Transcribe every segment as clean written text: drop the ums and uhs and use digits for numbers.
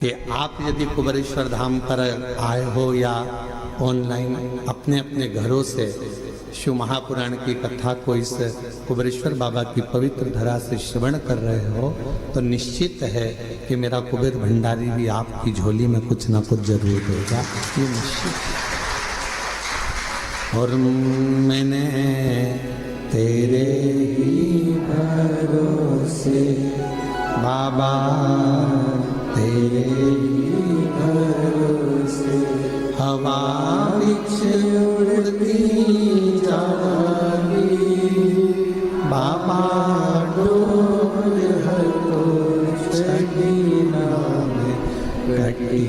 कि आप यदि कुबेरेश्वर धाम पर आए हो या ऑनलाइन अपने अपने घरों से शिव महापुराण की कथा को इस कुबेरेश्वर बाबा की पवित्र धरा से श्रवण कर रहे हो तो निश्चित है कि मेरा कुबेर भंडारी भी आपकी झोली में कुछ ना कुछ जरूर देगा, ये निश्चित है। और मैंने तेरे ही भरोसे बाबा, तेरे ही भरोसे हवा बिच उड़ती जागी बाबा, डोर है तो छड़ी नाम कटी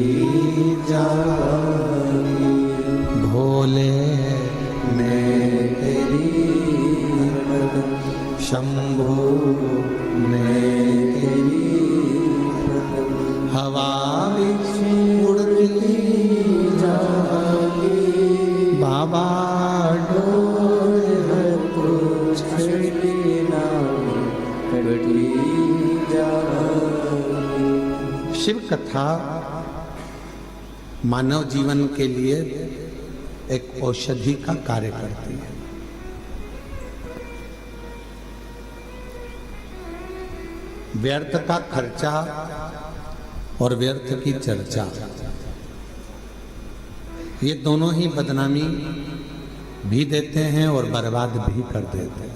जागी। भोले मैं तेरी शंभो मैं तेरी हवा बिच उड़ती जागी बाबा, डोर है तो छड़ी नाम कटी जागी। शिव कथा मानव जीवन के लिए एक औषधि का कार्य करती है। व्यर्थ का खर्चा और व्यर्थ की चर्चा, ये दोनों ही बदनामी भी देते हैं और बर्बाद भी कर देते हैं।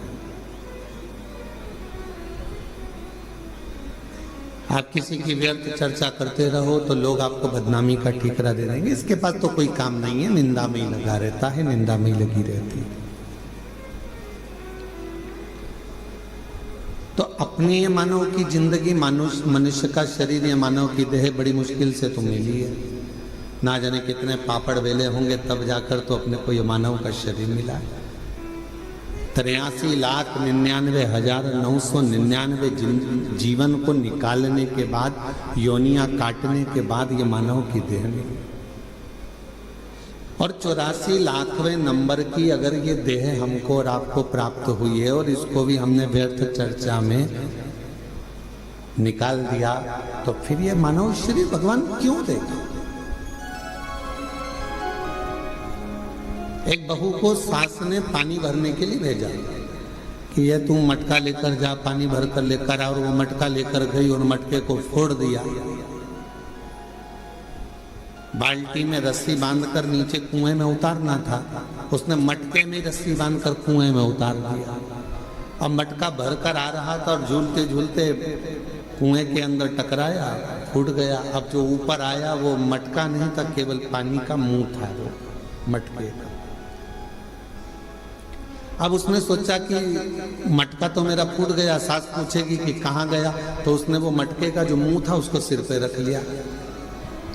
आप किसी की व्यर्थ चर्चा करते रहो तो लोग आपको बदनामी का ठीकरा दे देंगे, इसके पास तो कोई काम नहीं है, निंदा में ही लगा रहता है, निंदा में ही लगी रहती है। तो अपनी ये मानव की जिंदगी, मनुष्य का शरीर, ये मानव की देह बड़ी मुश्किल से तो मिली है। ना जाने कितने पापड़ वेले होंगे तब जाकर तो अपने को ये मानव का शरीर मिला है। 83,99,999 जीवन को निकालने के बाद, योनियां काटने के बाद ये मानव की देह मिली। और 84 लाखवें नंबर की अगर ये देह हमको और आपको प्राप्त हुई है और इसको भी हमने व्यर्थ चर्चा में निकाल दिया, तो फिर ये मानव शरीर भगवान क्यों देगा? एक बहू को सास ने पानी भरने के लिए भेजा कि ये तू मटका लेकर जा, पानी भर कर लेकर आ, और वो मटका लेकर गई और मटके को फोड़ दिया। बाल्टी में रस्सी बांधकर नीचे कुएं में उतारना था, उसने मटके में रस्सी बांधकर कुएं में उतार दिया। अब मटका भरकर आ रहा था और झूलते झूलते कुएं के अंदर टकराया, फूट गया। अब जो ऊपर आया वो मटका नहीं था, केवल पानी का मुंह था वो मटके का। अब उसने सोचा कि मटका तो मेरा फूट गया, सास पूछेगी कि कहाँ गया, तो उसने वो मटके का जो मुंह था उसको सिर पे रख लिया,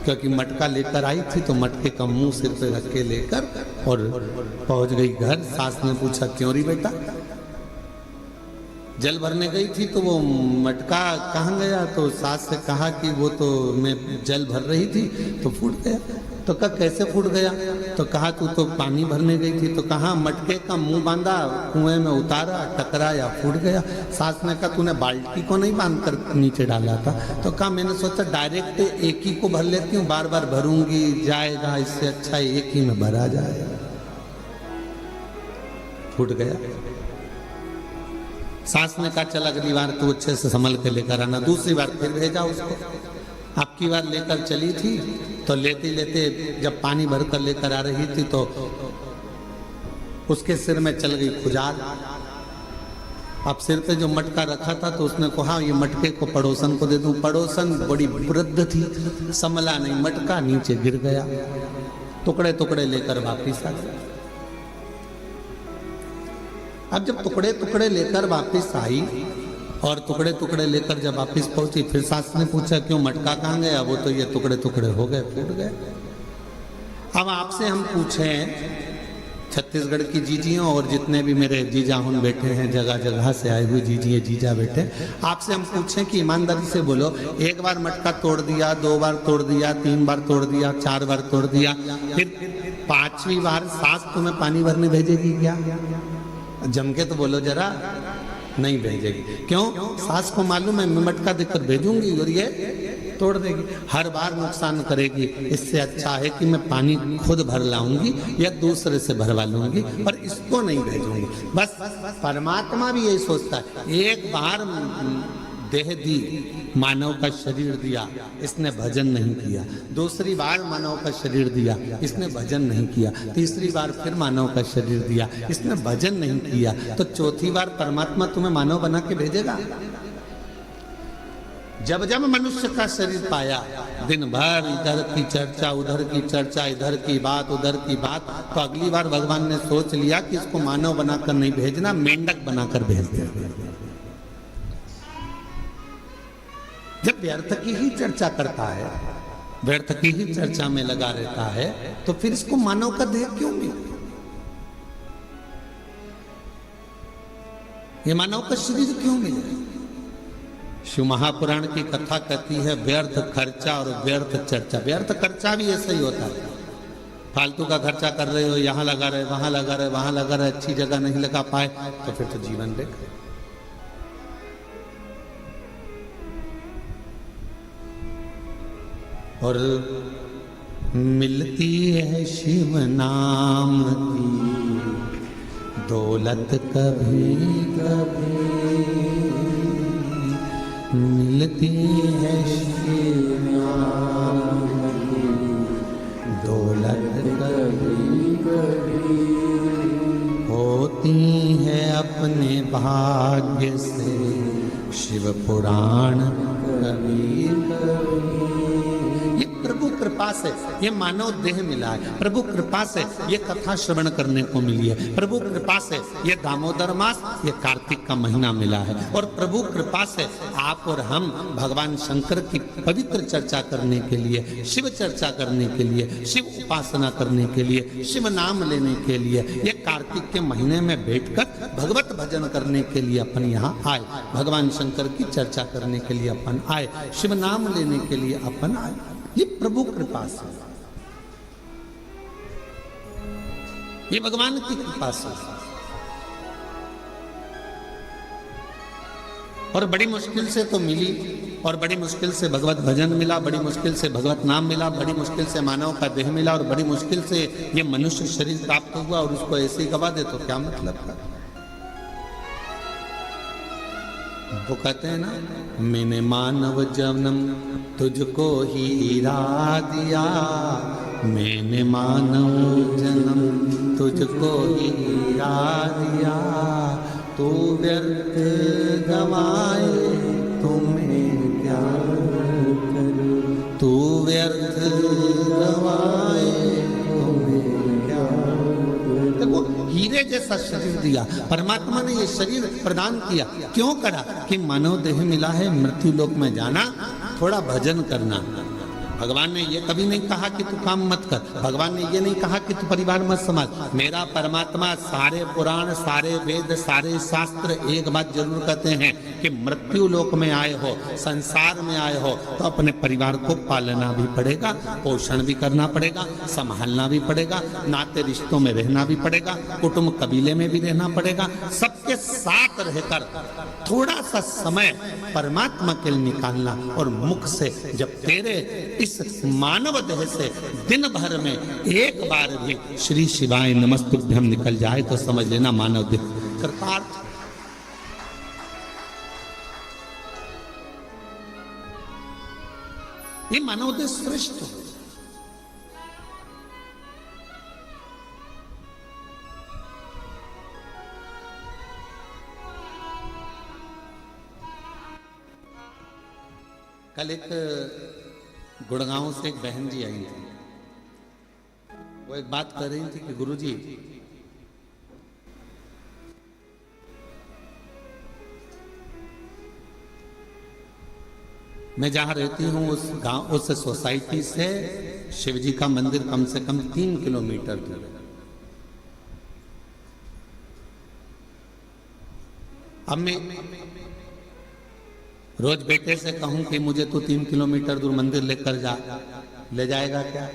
क्योंकि मटका लेकर आई थी तो मटके का मुंह सिर पे रख के लेकर और पहुंच गई घर। सास ने पूछा क्यों री बेटा? जल भरने गई थी तो वो मटका कहाँ गया? तो सास से कहा कि वो तो मैं जल भर रही थी तो फूट गया। तो कहा कैसे फूट गया? तो कहा तू तो पानी भरने गई थी। तो कहा मटके का मुंह बांधा, कुएं में उतारा, टकराया, फूट गया। सास ने कहा तूने बाल्टी को नहीं बांध कर नीचे डाला था? तो कहा मैंने सोचा डायरेक्ट एक ही को भर लेती हूँ, बार बार भरूंगी जाएगा, इससे अच्छा एक ही में भरा जाए। फूट गया। सास ने कहा चल अगली बार तू अच्छे से संभल के लेकर आना। दूसरी बार फिर भेजा उसको। अब की बार लेकर चली थी तो लेते लेते जब पानी भर कर लेकर आ रही थी तो उसके सिर में चल गई खुजाल। अब सिर पे जो मटका रखा था तो उसने कहा ये मटके को पड़ोसन को दे दूं। पड़ोसन बड़ी वृद्ध थी, संभला नहीं, मटका नीचे गिर गया, टुकड़े टुकड़े लेकर वापिस आ गया। अब जब टुकड़े टुकड़े लेकर वापिस आई और टुकड़े टुकड़े लेकर जब वापिस पहुंची, फिर सास ने पूछा क्यों मटका कहाँ गया? वो तो ये टुकड़े टुकड़े हो गए, फूट गए। अब आपसे हम पूछें, छत्तीसगढ़ की जीजियों और जितने भी मेरे जीजा हुन बैठे हैं, जगह जगह से आए हुए जीजिए जीजा बैठे, आपसे हम पूछें कि ईमानदारी से बोलो, एक बार मटका तोड़ दिया, 2 बार तोड़ दिया, 3 बार तोड़ दिया, 4 बार तोड़ दिया, फिर 5वीं बार सास तुम्हें पानी भरने भेजेगी क्या? जम के तो बोलो जरा। नहीं भेजेगी। क्यों? सास को मालूम है मैं मटका देकर भेजूंगी और ये तोड़ देगी, हर बार नुकसान करेगी। इससे अच्छा है कि मैं पानी खुद भर लाऊंगी या दूसरे से भरवा लूंगी और इसको नहीं भेजूंगी। बस परमात्मा भी यही सोचता है। एक बार देह दी, मानव का शरीर दिया, इसने भजन नहीं किया। दूसरी बार मानव का शरीर दिया, इसने भजन नहीं किया। तीसरी बार फिर मानव का शरीर दिया, इसने भजन नहीं किया। तो चौथी बार परमात्मा तुम्हें मानव बना के भेजेगा। जब जब मनुष्य का शरीर पाया, दिन भर इधर की चर्चा, उधर की चर्चा, इधर की बात, उधर की बात, तो अगली बार भगवान ने सोच लिया कि इसको मानव बनाकर नहीं भेजना, मेंढक बनाकर भेज दिया। जब व्यर्थ की ही चर्चा करता है, व्यर्थ की ही चर्चा में लगा रहता है, तो फिर इसको मानव का देह क्यों मिला? ये मानव का शरीर क्यों मिला? शिव महापुराण की कथा कहती है व्यर्थ खर्चा और व्यर्थ चर्चा। व्यर्थ खर्चा भी ऐसा ही होता है, फालतू का खर्चा कर रहे हो, यहाँ लगा रहे, वहां लगा रहे, वहां लगा रहे, अच्छी जगह नहीं लगा पाए, तो फिर तो जीवन बेकार। और मिलती है शिव नाम की दौलत कभी कभी, मिलती है शिव नाम की दौलत कभी कभी, होती है अपने भाग्य से शिव पुराण कभी कभी। प्रभु कृपा से ये मानव देह मिला है, प्रभु कृपा से ये कथा श्रवण करने को मिली है, प्रभु कृपा से ये दामोदर मास, ये कार्तिक का महीना मिला है, और प्रभु कृपा से आप और हम भगवान शंकर की पवित्र चर्चा करने के लिए, शिव चर्चा करने के लिए, शिव उपासना करने के लिए, शिव नाम लेने के लिए, ये कार्तिक के महीने में बैठकर भगवत भजन करने के लिए अपन यहाँ आए, भगवान शंकर की चर्चा करने के लिए अपन आए, शिव नाम लेने के लिए अपन आए। ये प्रभु कृपा से, ये भगवान की कृपा से। और बड़ी मुश्किल से तो मिली, और बड़ी मुश्किल से भगवत भजन मिला, बड़ी मुश्किल से भगवत नाम मिला, बड़ी मुश्किल से मानव का देह मिला, और बड़ी मुश्किल से ये मनुष्य शरीर प्राप्त हुआ, और उसको ऐसे ही गवा दे तो क्या मतलब था? वो कहते हैं ना, मैंने मानव जन्म तुझको हीरा दिया, मैंने मानव जन्म तुझको हीरा दिया, तू व्यर्थ गवाए तुम्हें क्या करूं, तू व्यर्थ गवाए तुम्हें क्या करूं। देखो, हीरे जैसा शरीर दिया परमात्मा ने, ये शरीर प्रदान किया क्यों करा? कि मानव देह मिला है, मृत्यु लोक में जाना, थोड़ा भजन करना। भगवान ने ये कभी नहीं कहा कि तू काम मत कर, भगवान ने ये नहीं कहा कि तू परिवार मत संभाल। मेरा परमात्मा सारे पुराण, सारे वेद, सारे शास्त्र एक बात जरूर कहते हैं कि मृत्यु लोक में आए हो, संसार में आए हो, तो अपने परिवार को पालना भी पड़ेगा, पोषण भी करना पड़ेगा, संभालना भी पड़ेगा, नाते रिश्तों में रहना भी पड़ेगा, कुटुंब कबीले में भी रहना पड़ेगा, सबके साथ रहकर थोड़ा सा समय परमात्मा के लिए निकालना। और मुख से जब तेरे इस मानव देह से दिन भर में एक बार भी श्री शिवाय नमस्तुभ्यम निकल जाए तो समझ लेना मानव देह कृतार्थ। ये मानव देह श्रेष्ठ है। कल एक गुड़गांव से एक बहन जी आई थी, वो एक बात कर रही थी कि गुरुजी, मैं जहां रहती हूं उस गांव, उस सोसाइटी से शिवजी का मंदिर कम से कम 3 किलोमीटर दूर है। अब मैं रोज बेटे से कहूं कि मुझे तो 3 किलोमीटर दूर मंदिर लेकर जा, ले जाएगा क्या?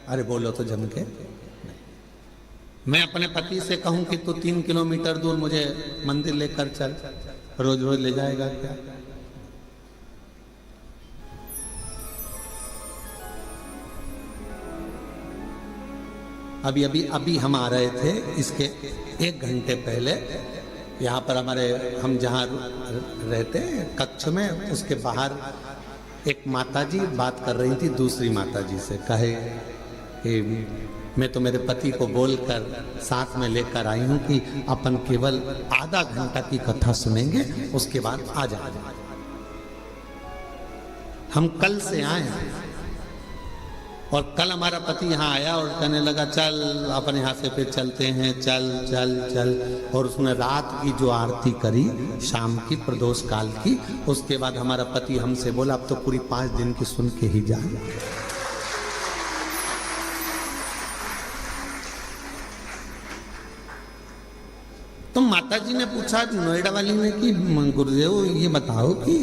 अरे बोलो तो जम के। मैं अपने पति से कहूं कि तू 3 किलोमीटर दूर मुझे मंदिर लेकर चल, रोज रोज ले जाएगा क्या? अभी अभी अभी हम आ रहे थे, इसके 1 घंटे पहले यहाँ पर हमारे, हम जहाँ रहते कक्ष में, उसके बाहर एक माताजी बात कर रही थी दूसरी माताजी से। कहे कि मैं तो मेरे पति को बोलकर साथ में लेकर आई हूँ कि अपन केवल आधा घंटा की कथा सुनेंगे, उसके बाद आ जाएंगे। हम कल से आए हैं और कल हमारा पति यहाँ आया और कहने लगा चल अपन यहाँ से फिर चलते हैं, चल चल चल। और उसने रात की जो आरती करी शाम की प्रदोष काल की, उसके बाद हमारा पति हमसे बोला अब तो पूरी 5 दिन की सुन के ही जाए। तो माताजी ने पूछा नोएडा वाली ने कि गुरुदेव ये बताओ कि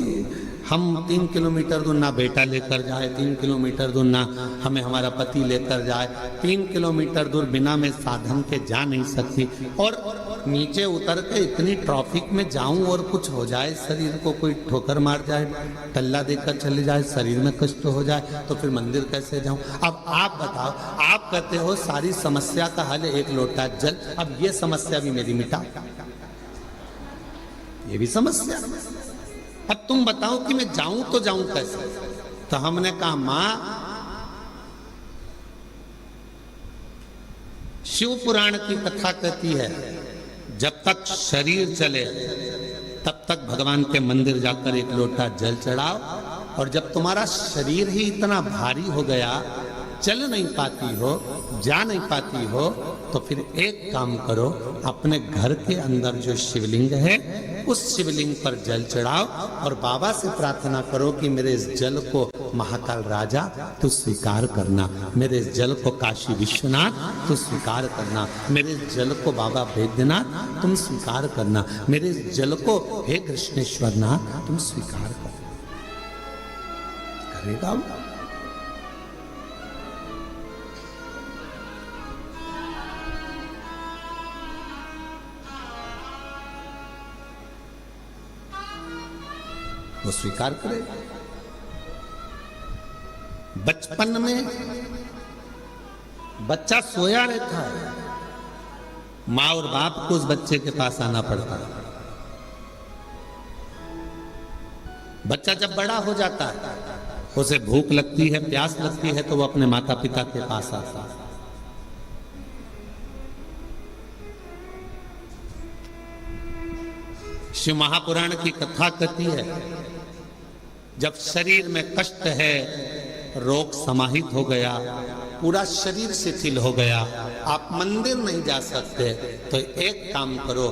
हम 3 किलोमीटर दूर ना बेटा लेकर जाए, 3 किलोमीटर दूर ना हमें हमारा पति लेकर जाए, 3 किलोमीटर दूर बिना मैं साधन के जा नहीं सकती, और नीचे उतर के इतनी ट्रैफिक में जाऊं और कुछ हो जाए, शरीर को कोई ठोकर मार जाए, टल्ला देकर चले जाए, शरीर में कष्ट हो जाए, तो फिर मंदिर कैसे जाऊं? अब आप बताओ, आप कहते हो सारी समस्या का हल 1 लोटा जल, अब ये समस्या भी मेरी मिटा, ये भी समस्या। अब तुम बताओ कि मैं जाऊं तो जाऊं कैसे? तो हमने कहा मां, शिव पुराण की कथा कहती है जब तक शरीर चले तब तक भगवान के मंदिर जाकर 1 लोटा जल चढ़ाओ, और जब तुम्हारा शरीर ही इतना भारी हो गया, चल नहीं पाती हो, जा नहीं पाती हो, तो फिर एक काम करो, अपने घर के अंदर जो शिवलिंग है उस शिवलिंग पर जल चढ़ाओ और बाबा से प्रार्थना करो कि मेरे इस जल को महाकाल राजा तू स्वीकार करना, मेरे इस जल को काशी विश्वनाथ तू स्वीकार करना, मेरे इस जल को बाबा वैद्यनाथ तुम स्वीकार करना, मेरे इस जल को हे कृष्णेश्वर नाथ तुम स्वीकार करना। करेगा वो, स्वीकार करे। बचपन में बच्चा सोया रहता है, माँ और बाप को उस बच्चे के पास आना पड़ता है। बच्चा जब बड़ा हो जाता है, उसे भूख लगती है, प्यास लगती है, तो वो अपने माता पिता के पास आता है। शिव महापुराण की कथा कहती है जब शरीर में कष्ट है, रोग समाहित हो गया, पूरा शरीर शिथिल हो गया, आप मंदिर नहीं जा सकते, तो एक काम करो,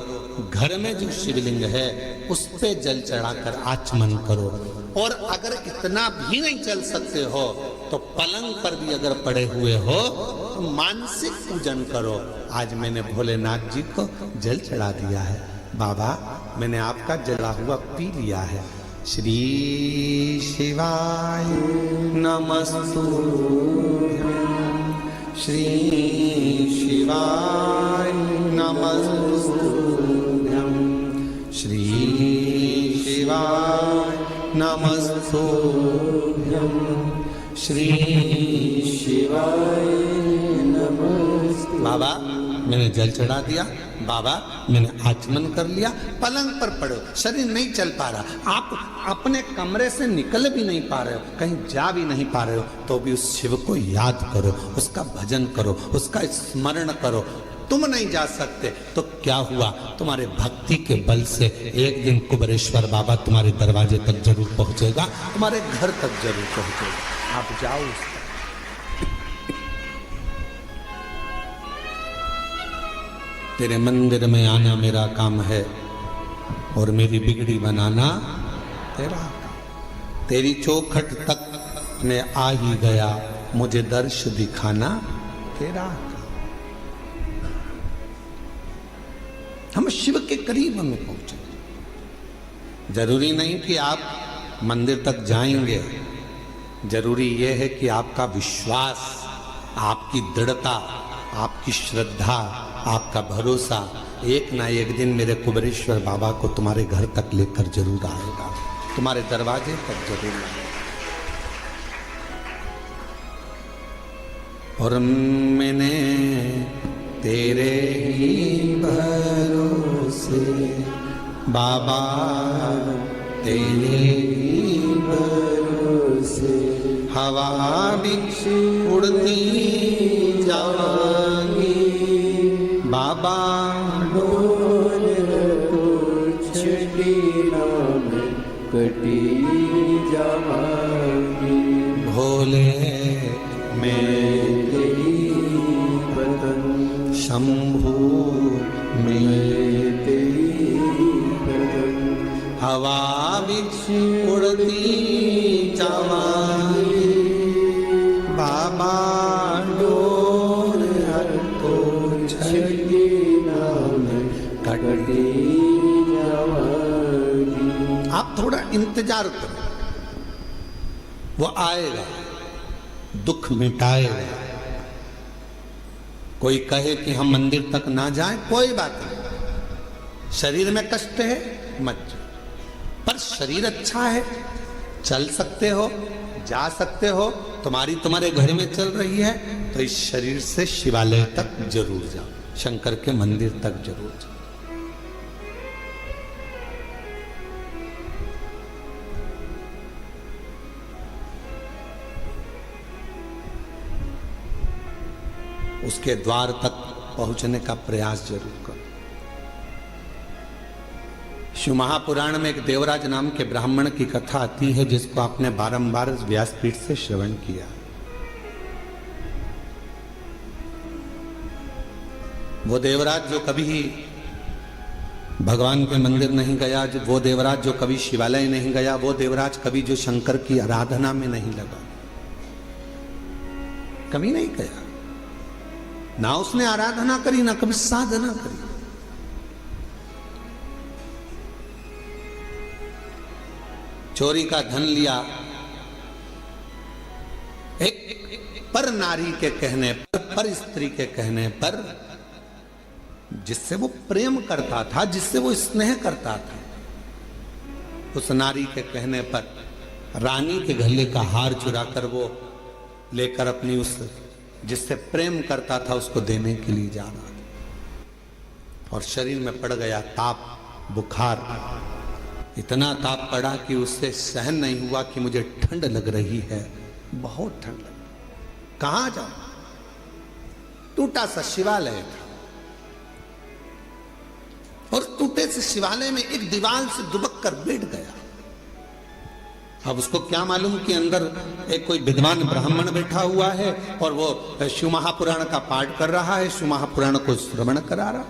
घर में जो शिवलिंग है उस पे जल चढ़ाकर आचमन करो, और अगर इतना भी नहीं चल सकते हो तो पलंग पर भी अगर पड़े हुए हो तो मानसिक पूजन करो। आज मैंने भोलेनाथ जी को जल चढ़ा दिया है, बाबा मैंने आपका जला हुआ पी लिया है। श्री शिवाय नमस्तुभ्यं, श्री शिवाय नमस्तुभ्यं, श्री शिवाय नमस्तुभ्यं, श्री शिवाय नमस्तुभ्यं। बाबा मैंने जल चढ़ा दिया, बाबा मैंने आचमन कर लिया, पलंग पर पड़ो, शरीर नहीं चल पा रहा, आप अपने कमरे से निकल भी नहीं पा रहे हो, कहीं जा भी नहीं पा रहे हो, तो भी उस शिव को याद करो, उसका भजन करो, उसका स्मरण करो। तुम नहीं जा सकते तो क्या हुआ, तुम्हारे भक्ति के बल से एक दिन कुबेरेश्वर बाबा तुम्हारे दरवाजे तक जरूर पहुंचेगा, तुम्हारे घर तक जरूर पहुंचेगा। आप जाओ, तेरे मंदिर में आना मेरा काम है और मेरी बिगड़ी बनाना तेरा काम। तेरी चौखट तक मैं आ ही गया, मुझे दर्श दिखाना तेरा काम। हम शिव के करीब में पहुंचे। जरूरी नहीं कि आप मंदिर तक जाएंगे, जरूरी यह है कि आपका विश्वास, आपकी दृढ़ता, आपकी श्रद्धा, आपका भरोसा एक ना एक दिन मेरे कुबेरेश्वर बाबा को तुम्हारे घर तक लेकर जरूर आएगा, तुम्हारे दरवाजे तक जरूर आएगा। और मैंने तेरे ही भरोसे बाबा, तेरे ही भरोसे हवा बिछ उड़ती जावांगी बाबा, डोल छड़ी नाम कटी जावांगी। भोले मेरे बदन शंभू में हवा बिछ उड़ती जावांगी बाबा, डोर हटो छड़ी नाम कटी जावांगी। आप थोड़ा इंतजार करो, वो आएगा, दुख मिटाएगा। कोई कहे कि हम मंदिर तक ना जाएं, कोई बात नहीं, शरीर में कष्ट है मत जाओ, पर शरीर अच्छा है, चल सकते हो, जा सकते हो, तुम्हारे घर में चल रही है, तो इस शरीर से शिवालय तक जरूर जाओ, शंकर के मंदिर तक जरूर जाओ। उसके द्वार तक पहुंचने का प्रयास जरूर करो। शिव महापुराण में एक देवराज नाम के ब्राह्मण की कथा आती है, जिसको आपने बारंबार व्यासपीठ से श्रवण किया। वो देवराज जो कभी भगवान के मंदिर नहीं गया, वो देवराज जो कभी शिवालय नहीं गया, वो देवराज कभी जो शंकर की आराधना में नहीं लगा, कभी नहीं गया, ना उसने आराधना करी, ना कभी साधना करी। चोरी का धन लिया, एक पर नारी के कहने पर स्त्री के कहने पर, जिससे वो प्रेम करता था, जिससे वो स्नेह करता था, उस नारी के कहने पर रानी के गले का हार चुराकर वो लेकर अपनी उस जिससे प्रेम करता था उसको देने के लिए जा रहा था, और शरीर में पड़ गया ताप, बुखार। इतना ताप पड़ा कि उससे सहन नहीं हुआ कि मुझे ठंड लग रही है, बहुत ठंड लग। कहां जाऊं? टूटा सा शिवालय था, और टूटे से शिवालय में एक दीवार से दुबक कर बैठ गया। अब उसको क्या मालूम कि अंदर एक कोई विद्वान ब्राह्मण बैठा हुआ है और वो शिव महापुराण का पाठ कर रहा है, शिव महापुराण को श्रवण करा रहा।